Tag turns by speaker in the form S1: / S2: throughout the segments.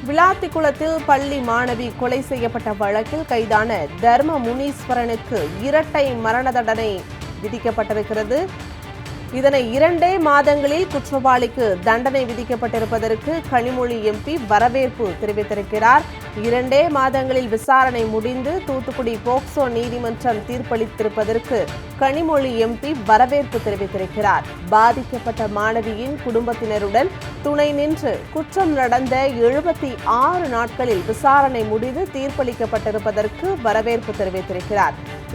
S1: விளாத்திக்குளத்தில் பள்ளி மாணவி கொலை செய்யப்பட்ட வழக்கில் கைதான தர்ம முனீஸ்வரனுக்கு இரட்டை மரண தண்டனை விதிக்கப்பட்டிருக்கிறது. இதனை 2 மாதங்களில் குற்றவாளிக்கு தண்டனை விதிக்கப்பட்டிருப்பதற்கு கனிமொழி எம்பி வரவேற்பு தெரிவித்திருக்கிறார். 2 மாதங்களில் விசாரணை முடிந்து தூத்துக்குடி போக்சோ நீதிமன்றம் தீர்ப்பளித்திருப்பதற்கு கனிமொழி எம்பி வரவேற்பு தெரிவித்திருக்கிறார். பாதிக்கப்பட்ட மாணவியின் குடும்பத்தினருடன் துணை நின்று குற்றம் நடந்த 76 நாட்களில் விசாரணை முடிந்து தீர்ப்பளிக்கப்பட்டிருப்பதற்கு வரவேற்பு தெரிவித்திருக்கிறார்.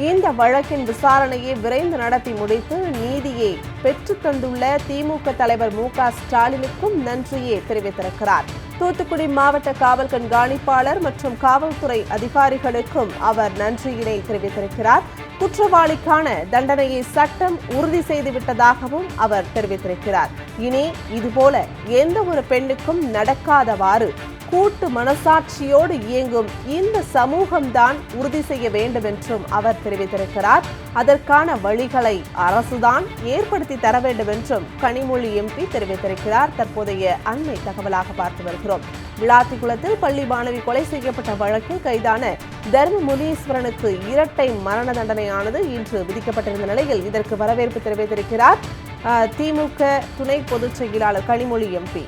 S1: இந்த வழக்கின் விசாரணையை விரைந்து நடத்தி முடித்து நீதியை பெற்றுத் தந்துள்ள திமுக தலைவர் மு.க. ஸ்டாலினுக்கும் நன்றியை தெரிவித்திருக்கிறார். தூத்துக்குடி மாவட்ட காவல் கண்காணிப்பாளர் மற்றும் காவல்துறை அதிகாரிகளுக்கும் அவர் நன்றியினை தெரிவித்திருக்கிறார். குற்றவாளிக்கான தண்டனையை சட்டம் உறுதி செய்துவிட்டதாகவும் அவர் தெரிவித்திருக்கிறார். இனி இதுபோல எந்த ஒரு பெண்ணுக்கும் நடக்காதவாறு கூட்டு மனசாட்சியோடு இயங்கும் இந்த சமூகம்தான் உறுதி செய்ய வேண்டும் என்றும் அவர் தெரிவித்திருக்கிறார். அதற்கான வழிகளை அரசுதான் ஏற்படுத்தி தர வேண்டும் என்றும் கனிமொழி எம்பி தெரிவித்திருக்கிறார். தற்போதைய அண்மை தகவலாக பார்த்து வருகிறோம். விளாத்திக்குளத்தில் பள்ளி மாணவி கொலை செய்யப்பட்ட வழக்கில் கைதான தர்ம முனீஸ்வரனுக்கு இரட்டை மரண தண்டனையானது இன்று விதிக்கப்பட்டிருந்த நிலையில் இதற்கு வரவேற்பு தெரிவித்திருக்கிறார் திமுக துணை பொதுச் செயலாளர் கனிமொழி எம்பி.